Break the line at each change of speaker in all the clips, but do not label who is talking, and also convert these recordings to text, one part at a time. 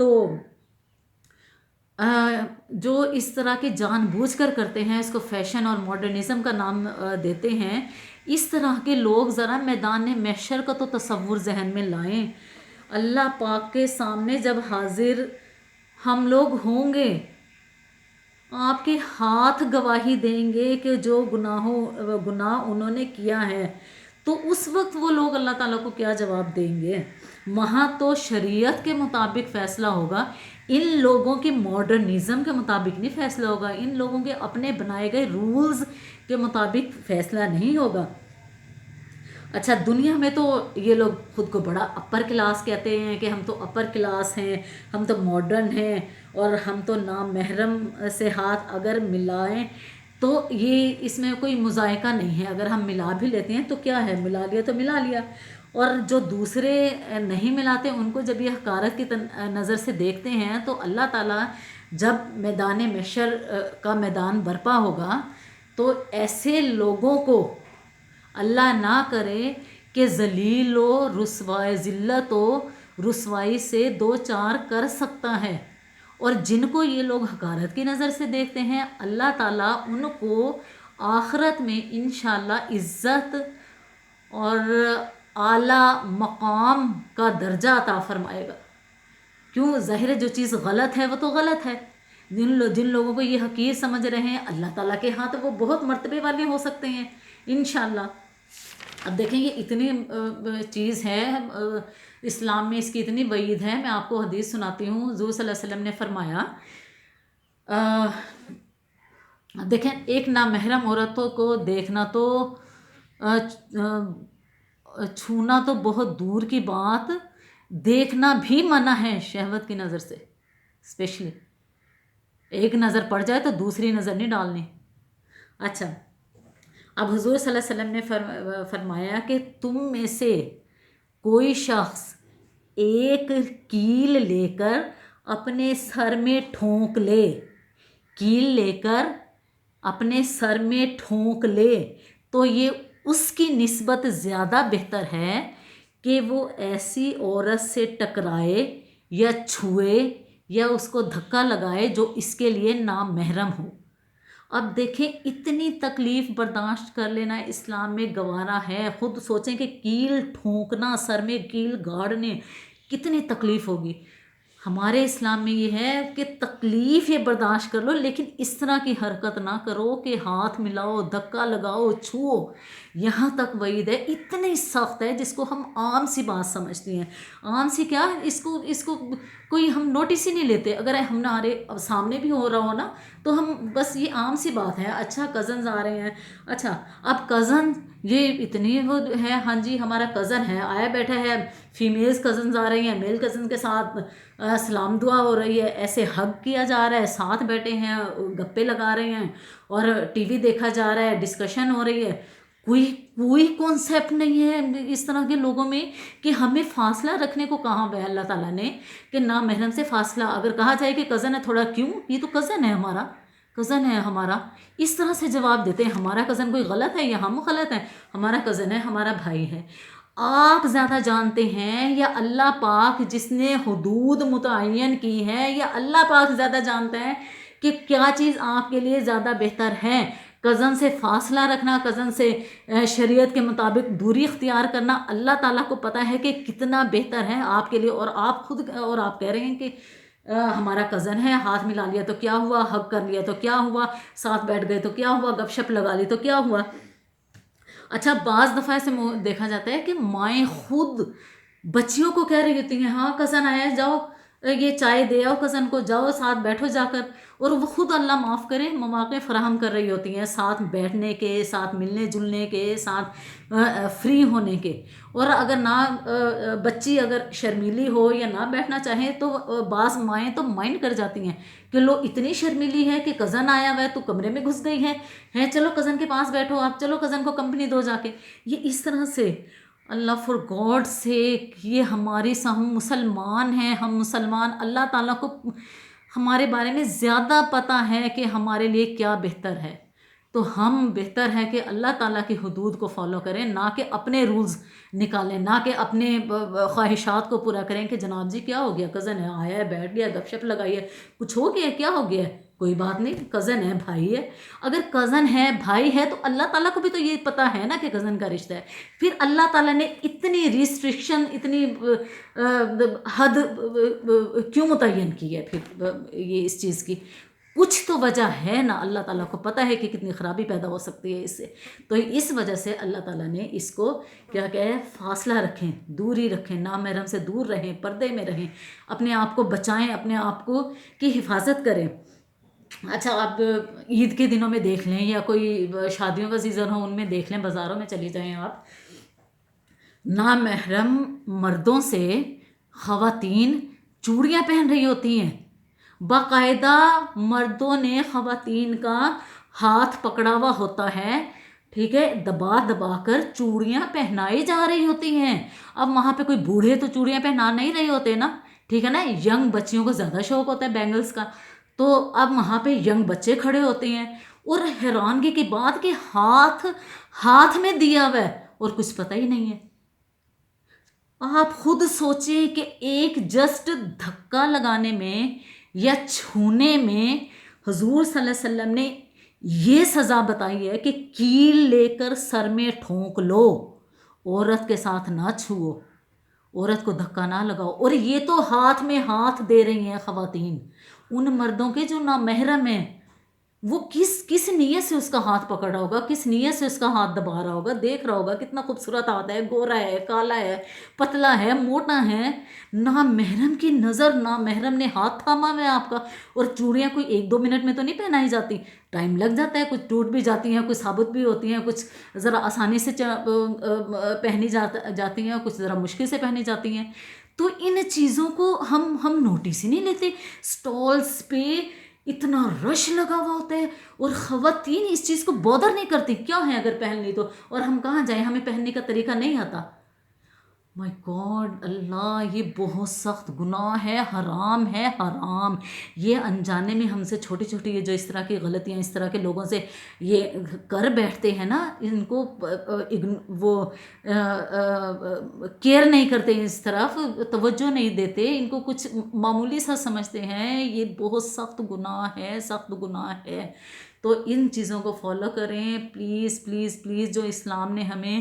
تو جو اس طرح کے جان بوجھ کر کرتے ہیں، اس کو فیشن اور ماڈرنزم کا نام دیتے ہیں، اس طرح کے لوگ ذرا میدان محشر کا تو تصور ذہن میں لائیں. اللہ پاک کے سامنے جب حاضر ہم لوگ ہوں گے، آپ کے ہاتھ گواہی دیں گے کہ جو گناہ انہوں نے کیا ہے، تو اس وقت وہ لوگ اللہ تعالیٰ کو کیا جواب دیں گے؟ وہاں تو شریعت کے مطابق فیصلہ ہوگا، ان لوگوں کی ماڈرنزم کے مطابق نہیں فیصلہ ہوگا، ان لوگوں کے اپنے بنائے گئے رولز کے مطابق فیصلہ نہیں ہوگا. اچھا، دنیا میں تو یہ لوگ خود کو بڑا اپر کلاس کہتے ہیں کہ ہم تو اپر کلاس ہیں، ہم تو ماڈرن ہیں، اور ہم تو نامحرم سے ہاتھ اگر ملائیں تو یہ اس میں کوئی مذائقہ نہیں ہے. اگر ہم ملا بھی لیتے ہیں تو کیا ہے، ملا لیا تو ملا لیا. اور جو دوسرے نہیں ملاتے ان کو جب یہ حقارت کی نظر سے دیکھتے ہیں، تو اللہ تعالیٰ جب میدان محشر کا میدان برپا ہوگا تو ایسے لوگوں کو اللہ نہ کرے کہ ذلیل و رسوائی، ذلت و رسوائی سے دو چار کر سکتا ہے. اور جن کو یہ لوگ حقارت کی نظر سے دیکھتے ہیں، اللہ تعالیٰ ان کو آخرت میں انشاءاللہ عزت اور اعلیٰ مقام کا درجہ عطا فرمائے گا. کیوں؟ ظاہر ہے جو چیز غلط ہے وہ تو غلط ہے. جن لوگوں کو یہ حقیر سمجھ رہے ہیں، اللہ تعالیٰ کے ہاں تو وہ بہت مرتبے والے ہو سکتے ہیں انشاءاللہ. اب دیکھیں یہ اتنی چیز ہے اسلام میں، اس کی اتنی وعید ہے. میں آپ کو حدیث سناتی ہوں. حضور صلی اللہ علیہ وسلم نے فرمایا، دیکھیں ایک نامحرم عورتوں کو دیکھنا تو چھونا تو بہت دور کی بات، دیکھنا بھی منع ہے شہوت کی نظر سے. اسپیشلی ایک نظر پڑ جائے تو دوسری نظر نہیں ڈالنی. اچھا، اب حضور صلی اللہ علیہ وسلم نے فرمایا کہ تم میں سے کوئی شخص ایک کیل لے کر اپنے سر میں ٹھونک لے، کیل لے کر اپنے سر میں ٹھونک لے تو یہ اس کی نسبت زیادہ بہتر ہے کہ وہ ایسی عورت سے ٹکرائے یا چھوئے یا اس کو دھکا لگائے جو اس کے لیے نامحرم ہو. اب دیکھیں اتنی تکلیف برداشت کر لینا اسلام میں گوارا ہے. خود سوچیں کہ کیل ٹھونکنا، سر میں کیل گاڑنے، کتنی تکلیف ہوگی. ہمارے اسلام میں یہ ہے کہ تکلیف یہ برداشت کر لو، لیکن اس طرح کی حرکت نہ کرو کہ ہاتھ ملاؤ، دھکا لگاؤ، چھو. یہاں تک وعید ہے، اتنی سخت ہے جس کو ہم عام سی بات سمجھتے ہیں. عام سی کیا، اس کو کوئی ہم نوٹس ہی نہیں لیتے. اگر ہمارے سامنے بھی ہو رہا ہو نا تو ہم بس یہ عام سی بات ہے. اچھا کزنز آ رہے ہیں، اچھا اب کزن یہ اتنی وہ ہے، ہاں جی ہمارا کزن ہے، آیا بیٹھا ہے. فیمیلز کزنز آ رہی ہیں، میل کزن کے ساتھ سلام دعا ہو رہی ہے، ایسے ہگ کیا جا رہا ہے، ساتھ بیٹھے ہیں، گپے لگا رہے ہیں، اور ٹی وی دیکھا جا رہا ہے، ڈسکشن ہو رہی ہے. کوئی کانسیپٹ نہیں ہے اس طرح کے لوگوں میں کہ ہمیں فاصلہ رکھنے کو کہاں ہے اللہ تعالیٰ نے کہ نامحرم سے فاصلہ. اگر کہا جائے کہ کزن ہے تھوڑا، کیوں، یہ تو کزن ہے ہمارا، کزن ہے ہمارا. اس طرح سے جواب دیتے ہیں. ہمارا کزن کوئی غلط ہے یا ہم غلط ہیں؟ ہمارا کزن ہے، ہمارا بھائی ہے. آپ زیادہ جانتے ہیں یا اللہ پاک جس نے حدود متعین کی ہے، یا اللہ پاک زیادہ جانتا ہے کہ کیا چیز آپ کے لیے زیادہ بہتر ہے؟ کزن سے فاصلہ رکھنا، کزن سے شریعت کے مطابق دوری اختیار کرنا، اللہ تعالیٰ کو پتہ ہے کہ کتنا بہتر ہے آپ کے لیے. اور آپ خود کہہ رہے ہیں کہ ہمارا کزن ہے، ہاتھ ملا لیا تو کیا ہوا، ہگ کر لیا تو کیا ہوا، ساتھ بیٹھ گئے تو کیا ہوا، گپ شپ لگا لی تو کیا ہوا. اچھا بعض دفعہ سے دیکھا جاتا ہے کہ مائیں خود بچیوں کو کہہ رہی ہوتی ہیں، ہاں کزن آیا ہے، جاؤ یہ چائے دے آؤ کزن کو، جاؤ ساتھ بیٹھو جا کر. اور وہ خود اللہ معاف کرے مواقع فراہم کر رہی ہوتی ہیں ساتھ بیٹھنے کے، ساتھ ملنے جلنے کے، ساتھ فری ہونے کے. اور اگر نہ بچی اگر شرمیلی ہو یا نہ بیٹھنا چاہے تو بعض مائیں تو مائنڈ کر جاتی ہیں کہ لو اتنی شرمیلی ہے کہ کزن آیا ہوا ہے تو کمرے میں گھس گئی ہے چلو کزن کے پاس بیٹھو آپ، چلو کزن کو کمپنی دو جا کے. یہ اس طرح سے اللہ فار گاڈ سے، یہ ہم مسلمان ہیں، ہم مسلمان، اللہ تعالیٰ کو ہمارے بارے میں زیادہ پتہ ہے کہ ہمارے لیے کیا بہتر ہے. تو ہم بہتر ہے کہ اللہ تعالیٰ کی حدود کو فالو کریں، نہ کہ اپنے رولز نکالیں، نہ کہ اپنے خواہشات کو پورا کریں کہ جناب جی کیا ہو گیا، کزن ہے آیا ہے بیٹھ گیا گپ شپ لگائی ہے، کچھ ہو گیا کیا ہو گیا ہے، کوئی بات نہیں، کزن ہے بھائی ہے، اگر کزن ہے بھائی ہے تو اللہ تعالیٰ کو بھی تو یہ پتہ ہے نا کہ کزن کا رشتہ ہے، پھر اللہ تعالیٰ نے اتنی ریسٹرکشن، اتنی حد کیوں متعین کی ہے پھر یہ اس چیز کی، کچھ تو وجہ ہے نا، اللہ تعالیٰ کو پتہ ہے کہ کتنی خرابی پیدا ہو سکتی ہے اس سے، تو اس وجہ سے اللہ تعالیٰ نے اس کو کیا کہے، فاصلہ رکھیں، دوری رکھیں، نامحرم سے دور رہیں، پردے میں رہیں، اپنے آپ کو بچائیں، اپنے آپ کو کی حفاظت کریں۔ اچھا آپ عید کے دنوں میں دیکھ لیں یا کوئی شادیوں کا سیزن ہو ان میں دیکھ لیں، بازاروں میں چلی جائیں آپ، نامحرم مردوں سے خواتین چوڑیاں پہن رہی ہوتی ہیں، باقاعدہ مردوں نے خواتین کا ہاتھ پکڑا ہوا ہوتا ہے، ٹھیک ہے، دبا دبا کر چوڑیاں پہنائی جا رہی ہوتی ہیں۔ اب وہاں پہ کوئی بوڑھے تو چوڑیاں پہنا نہیں رہے ہوتے نا، ٹھیک ہے نا، ینگ بچیوں کو زیادہ شوق ہوتا ہے بینگلز کا، تو اب وہاں پہ ینگ بچے کھڑے ہوتے ہیں، اور حیرانگی کی بات کہ ہاتھ میں دیا ہوا ہے اور کچھ پتہ ہی نہیں ہے۔ آپ خود سوچیں کہ ایک جسٹ دھکا لگانے میں یا چھونے میں حضور صلی اللہ علیہ وسلم نے یہ سزا بتائی ہے کہ کیل لے کر سر میں ٹھونک لو، عورت کے ساتھ نہ چھوؤ، عورت کو دھکا نہ لگاؤ، اور یہ تو ہاتھ میں ہاتھ دے رہی ہیں خواتین ان مردوں کے جو نامحرم ہیں، وہ کس نیت سے اس کا ہاتھ پکڑ رہا ہوگا، کس نیت سے اس کا ہاتھ دبا رہا ہوگا، دیکھ رہا ہوگا کتنا خوبصورت ہاتھ ہے، گورا ہے، کالا ہے، پتلا ہے، موٹا ہے، نامحرم کی نظر، نامحرم نے ہاتھ تھاما ہوا ہے آپ کا، اور چوڑیاں کوئی 1-2 منٹ میں تو نہیں پہنائی جاتی، ٹائم لگ جاتا ہے، کچھ ٹوٹ بھی جاتی ہیں، کچھ ثابت بھی ہوتی ہیں، کچھ ذرا آسانی سے پہنی جاتی ہیں، کچھ ذرا مشکل سے پہنی جاتی ہیں، تو ان چیزوں کو ہم نوٹس ہی نہیں لیتے۔ سٹالز پہ اتنا رش لگا ہوا ہوتا ہے اور خواتین اس چیز کو بودر نہیں کرتی، کیا ہے اگر پہن لی تو، اور ہم کہاں جائیں، ہمیں پہننے کا طریقہ نہیں آتا۔ مائی گاڈ، اللہ، یہ بہت سخت گناہ ہے، حرام ہے، حرام، یہ انجانے میں ہم سے چھوٹی چھوٹی یہ جو اس طرح کی غلطیاں اس طرح کے لوگوں سے یہ کر بیٹھتے ہیں نا، ان کو وہ کیئر نہیں کرتے، اس طرف توجہ نہیں دیتے، ان کو کچھ معمولی سا سمجھتے ہیں، یہ بہت سخت گناہ ہے، سخت گناہ ہے۔ تو ان چیزوں کو فالو کریں پلیز پلیز پلیز، جو اسلام نے ہمیں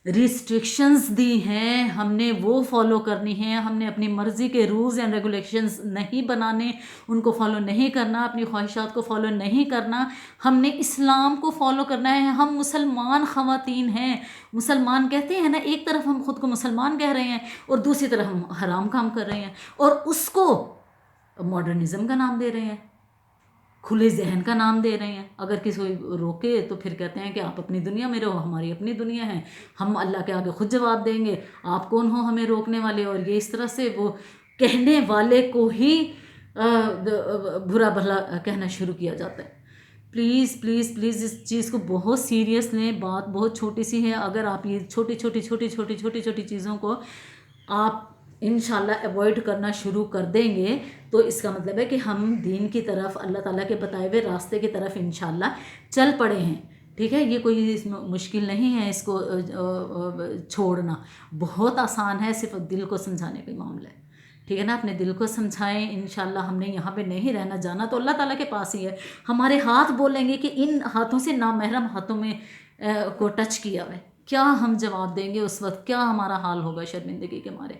ریسٹرکشنز دی ہیں ہم نے وہ فالو کرنی ہیں، ہم نے اپنی مرضی کے رولز اینڈ ریگولیشنز نہیں بنانے، ان کو فالو نہیں کرنا، اپنی خواہشات کو فالو نہیں کرنا، ہم نے اسلام کو فالو کرنا ہے۔ ہم مسلمان خواتین ہیں، مسلمان کہتے ہیں نا، ایک طرف ہم خود کو مسلمان کہہ رہے ہیں اور دوسری طرف ہم حرام کام کر رہے ہیں، اور اس کو ماڈرنزم کا نام دے رہے ہیں، کھلے ذہن کا نام دے رہے ہیں۔ اگر کسی کو روکے تو پھر کہتے ہیں کہ آپ اپنی دنیا میں رہو، ہماری اپنی دنیا ہے، ہم اللہ کے آگے خود جواب دیں گے، آپ کون ہو ہمیں روکنے والے، اور یہ اس طرح سے وہ کہنے والے کو ہی برا بھلا کہنا شروع کیا جاتا ہے۔ پلیز پلیز پلیز اس چیز کو بہت سیریس لیں، بات بہت چھوٹی سی ہے، اگر آپ یہ چھوٹی چھوٹی چھوٹی چھوٹی چھوٹی چھوٹی چیزوں کو آپ انشاءاللہ ایوائڈ کرنا شروع کر دیں گے تو اس کا مطلب ہے کہ ہم دین کی طرف، اللہ تعالیٰ کے بتائے ہوئے راستے کی طرف انشاءاللہ چل پڑے ہیں، ٹھیک ہے۔ یہ کوئی مشکل نہیں ہے اس کو چھوڑنا، بہت آسان ہے، صرف دل کو سمجھانے کا معاملہ ہے، ٹھیک ہے نا۔ اپنے دل کو سمجھائیں، انشاءاللہ ہم نے یہاں پہ نہیں رہنا، جانا تو اللہ تعالیٰ کے پاس ہی ہے۔ ہمارے ہاتھ بولیں گے کہ ان ہاتھوں سے نامحرم ہاتھوں میں کو ٹچ کیا ہوا ہے، کیا ہم جواب دیں گے اس وقت، کیا ہمارا حال ہوگا شرمندگی کے مارے۔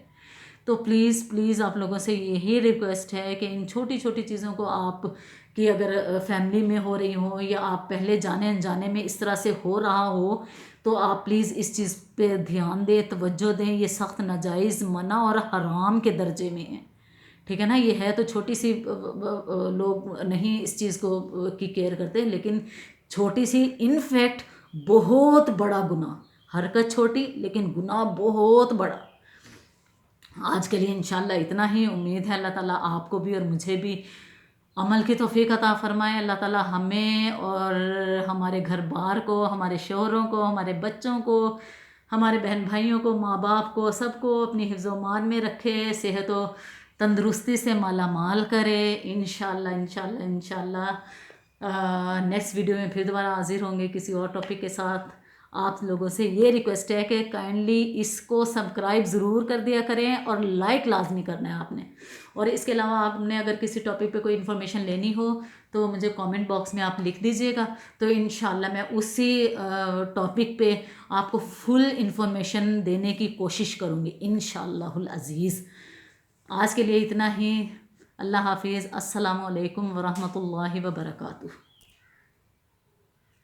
تو پلیز پلیز آپ لوگوں سے یہی ریکویسٹ ہے کہ ان چھوٹی چھوٹی چیزوں کو آپ کی اگر فیملی میں ہو رہی ہوں یا آپ پہلے جانے انجانے میں اس طرح سے ہو رہا ہو تو آپ پلیز اس چیز پہ دھیان دیں، توجہ دیں، یہ سخت ناجائز، منع اور حرام کے درجے میں ہیں، ٹھیک ہے نا۔ یہ ہے تو چھوٹی سی، لوگ نہیں اس چیز کو کی کیئر کرتے، لیکن چھوٹی سی انفیکٹ بہت بڑا گناہ، حرکت چھوٹی لیکن گناہ بہت بڑا۔ آج کے لیے انشاءاللہ اتنا ہی، امید ہے اللہ تعالیٰ آپ کو بھی اور مجھے بھی عمل کی توفیق عطا فرمائے، اللہ تعالیٰ ہمیں اور ہمارے گھر بار کو، ہمارے شوہروں کو، ہمارے بچوں کو، ہمارے بہن بھائیوں کو، ماں باپ کو، سب کو اپنی حفظ و امان میں رکھے، صحت و تندرستی سے مالا مال کرے، انشاءاللہ انشاءاللہ انشاءاللہ۔ نیکسٹ ویڈیو میں پھر دوبارہ حاضر ہوں گے کسی اور ٹاپک کے ساتھ. آپ لوگوں سے یہ ریکویسٹ ہے کہ کائنڈلی اس کو سبسکرائب ضرور کر دیا کریں اور لائک لازمی کرنا ہے آپ نے. اور اس کے علاوہ آپ نے اگر کسی ٹاپک پہ کوئی انفارمیشن لینی ہو تو مجھے کامنٹ باکس میں آپ لکھ دیجئے گا, تو انشاءاللہ میں اسی ٹاپک پہ آپ کو فل انفارمیشن دینے کی کوشش کروں گی انشاءاللہ العزیز. آج کے لیے اتنا ہی. اللہ حافظ. السلام علیکم ورحمۃ اللہ وبرکاتہ.